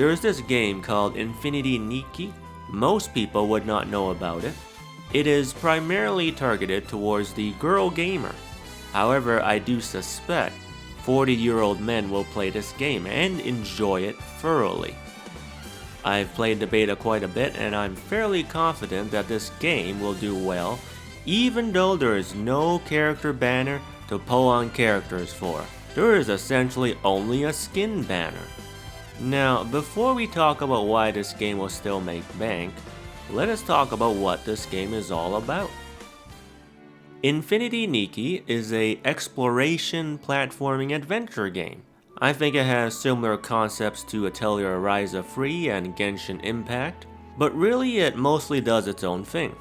There is this game called Infinity Nikki. Most people would not know about it. It is primarily targeted towards the girl gamer. However, I do suspect 40-year-old men will play this game and enjoy it thoroughly. I've played the beta quite a bit and I'm fairly confident that this game will do well, even though there is no character banner to pull on characters for. There is essentially only a skin banner. Now, before we talk about why this game will still make bank, let us talk about what this game is all about. Infinity Nikki is a exploration platforming adventure game. I think it has similar concepts to Atelier Ryza Free and Genshin Impact, but really it mostly does its own thing.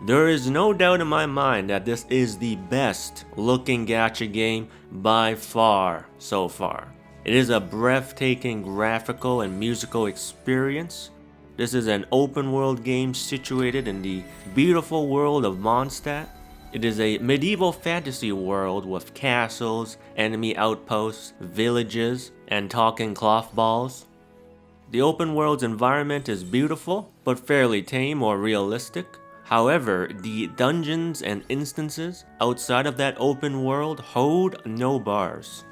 There is no doubt in my mind that this is the best looking gacha game by far so far. It is a breathtaking graphical and musical experience. This is an open world game situated in the beautiful world of Mondstadt. It is a medieval fantasy world with castles, enemy outposts, villages, and talking cloth balls. The open world's environment is beautiful, but fairly tame or realistic. However, the dungeons and instances outside of that open world hold no bars.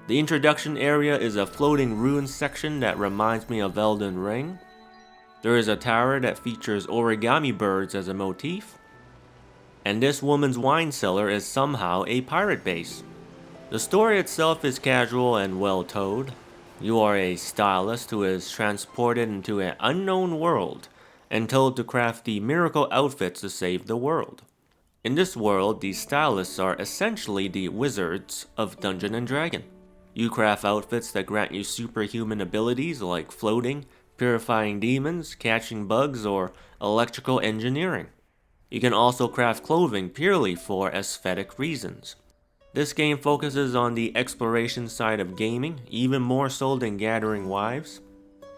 The introduction area is a floating ruin section that reminds me of Elden Ring. There is a tower that features origami birds as a motif. And this woman's wine cellar is somehow a pirate base. The story itself is casual and well told. You are a stylist who is transported into an unknown world and told to craft the miracle outfits to save the world. In this world, the stylists are essentially the wizards of Dungeon & Dragon. You craft outfits that grant you superhuman abilities like floating, purifying demons, catching bugs, or electrical engineering. You can also craft clothing purely for aesthetic reasons. This game focuses on the exploration side of gaming, even more so than gathering wives.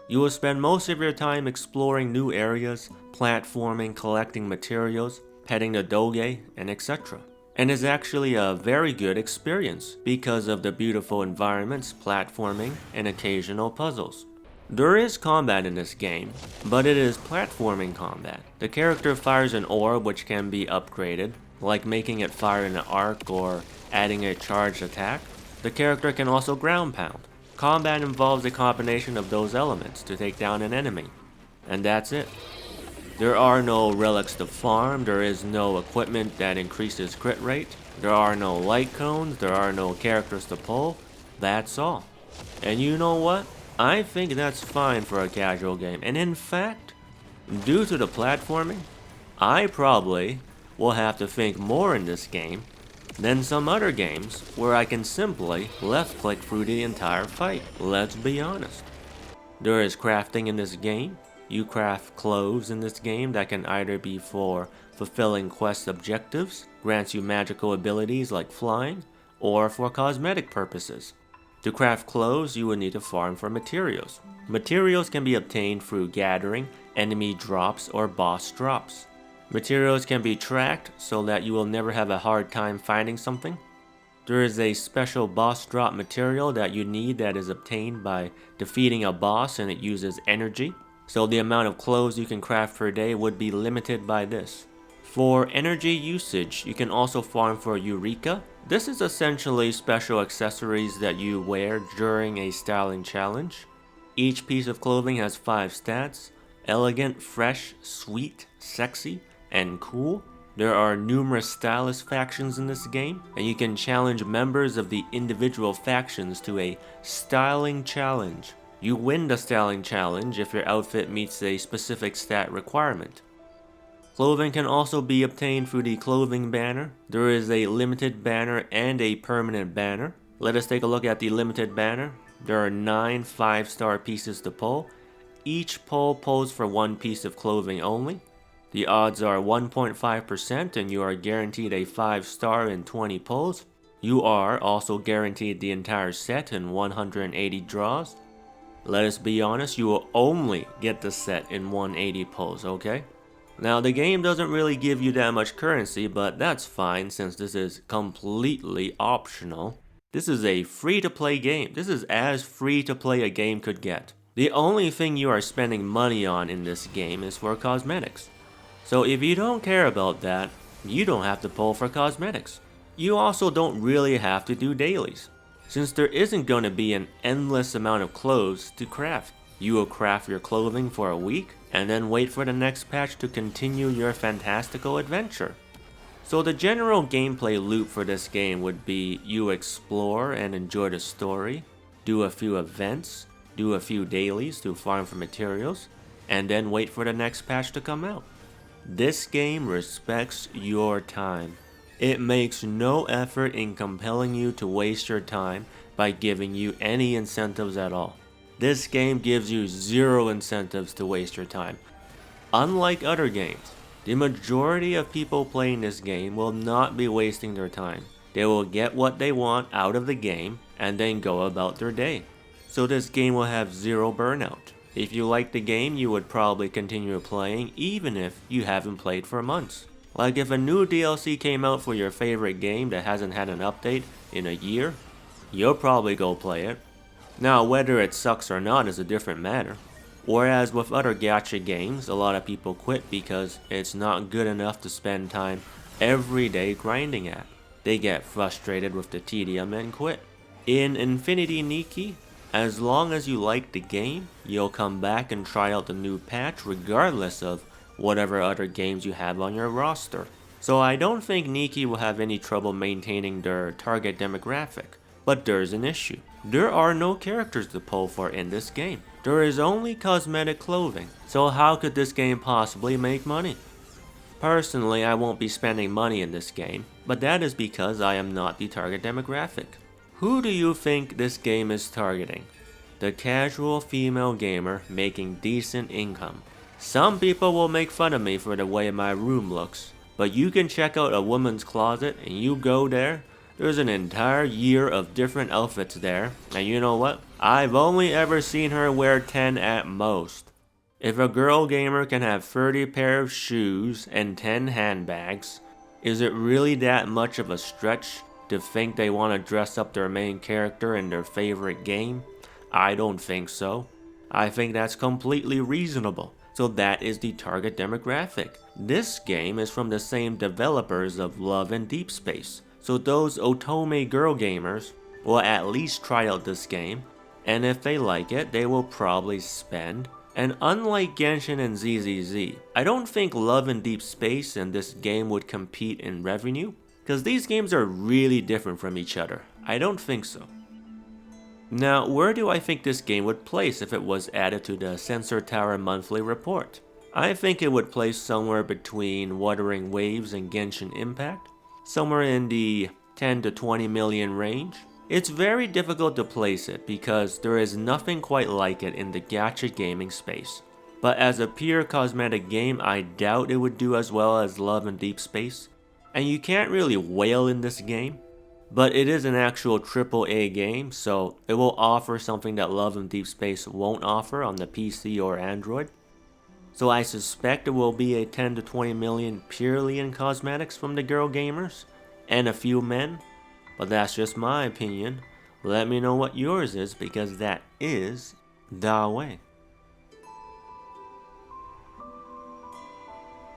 You will spend most of your time exploring new areas, platforming, collecting materials, petting the doge, and etc. And is actually a very good experience because of the beautiful environments, platforming, and occasional puzzles. There is combat in this game, but it is platforming combat. The character fires an orb which can be upgraded, like making it fire an arc or adding a charged attack. The character can also ground pound. Combat involves a combination of those elements to take down an enemy, and that's it. There are no relics to farm, there is no equipment that increases crit rate, there are no light cones, there are no characters to pull, that's all. And you know what? I think that's fine for a casual game, and in fact, due to the platforming, I probably will have to think more in this game than some other games where I can simply left click through the entire fight. Let's be honest. There is crafting in this game. You craft clothes in this game that can either be for fulfilling quest objectives, grants you magical abilities like flying, or for cosmetic purposes. To craft clothes, you will need to farm for materials. Materials can be obtained through gathering, enemy drops, or boss drops. Materials can be tracked so that you will never have a hard time finding something. There is a special boss drop material that you need that is obtained by defeating a boss, and it uses energy. So the amount of clothes you can craft per day would be limited by this. For energy usage, you can also farm for Eureka. This is essentially special accessories that you wear during a styling challenge. Each piece of clothing has 5 stats: elegant, fresh, sweet, sexy, and cool. There are numerous stylist factions in this game, and you can challenge members of the individual factions to a styling challenge. You win the styling challenge if your outfit meets a specific stat requirement. Clothing can also be obtained through the clothing banner. There is a limited banner and a permanent banner. Let us take a look at the limited banner. There are 9 5-star pieces to pull. Each pull pulls for 1 piece of clothing only. The odds are 1.5% and you are guaranteed a 5-star in 20 pulls. You are also guaranteed the entire set in 180 draws. Let us be honest, you will only get the set in 180 pulls, okay? Now, the game doesn't really give you that much currency, but that's fine since this is completely optional. This is a free-to-play game. This is as free to play a game could get. The only thing you are spending money on in this game is for cosmetics. So if you don't care about that, you don't have to pull for cosmetics. You also don't really have to do dailies, since there isn't going to be an endless amount of clothes to craft. You will craft your clothing for a week, and then wait for the next patch to continue your fantastical adventure. So the general gameplay loop for this game would be you explore and enjoy the story, do a few events, do a few dailies to farm for materials, and then wait for the next patch to come out. This game respects your time. It makes no effort in compelling you to waste your time by giving you any incentives at all. This game gives you zero incentives to waste your time. Unlike other games, the majority of people playing this game will not be wasting their time. They will get what they want out of the game and then go about their day. So this game will have zero burnout. If you like the game, you would probably continue playing even if you haven't played for months. Like if a new DLC came out for your favorite game that hasn't had an update in a year, you'll probably go play it. Now whether it sucks or not is a different matter. Whereas with other gacha games, a lot of people quit because it's not good enough to spend time every day grinding at. They get frustrated with the tedium and quit. In Infinity Nikki, as long as you like the game, you'll come back and try out the new patch regardless of whatever other games you have on your roster. So I don't think Nikki will have any trouble maintaining their target demographic. But there's an issue. There are no characters to pull for in this game. There is only cosmetic clothing. So how could this game possibly make money? Personally, I won't be spending money in this game, but that is because I am not the target demographic. Who do you think this game is targeting? The casual female gamer making decent income. Some people will make fun of me for the way my room looks, but you can check out a woman's closet and you go there, there's an entire year of different outfits there, and you know what? I've only ever seen her wear 10 at most. If a girl gamer can have 30 pair of shoes and 10 handbags, is it really that much of a stretch to think they want to dress up their main character in their favorite game? I don't think so. I think that's completely reasonable. So that is the target demographic. This game is from the same developers of Love and Deepspace. So those otome girl gamers will at least try out this game, and if they like it, they will probably spend. And unlike Genshin and ZZZ, I don't think Love and Deepspace and this game would compete in revenue, because these games are really different from each other. I don't think so. Now, where do I think this game would place if it was added to the Sensor Tower monthly report? I think it would place somewhere between Wuthering Waves and Genshin Impact, somewhere in the 10 to 20 million range. It's very difficult to place it because there is nothing quite like it in the gacha gaming space. But as a pure cosmetic game, I doubt it would do as well as Love and Deepspace. And you can't really wail in this game, but it is an actual AAA game, so it will offer something that Love and Deepspace won't offer on the PC or Android. So I suspect it will be a 10 to 20 million purely in cosmetics from the girl gamers, and a few men. But that's just my opinion. Let me know what yours is, because that is the way.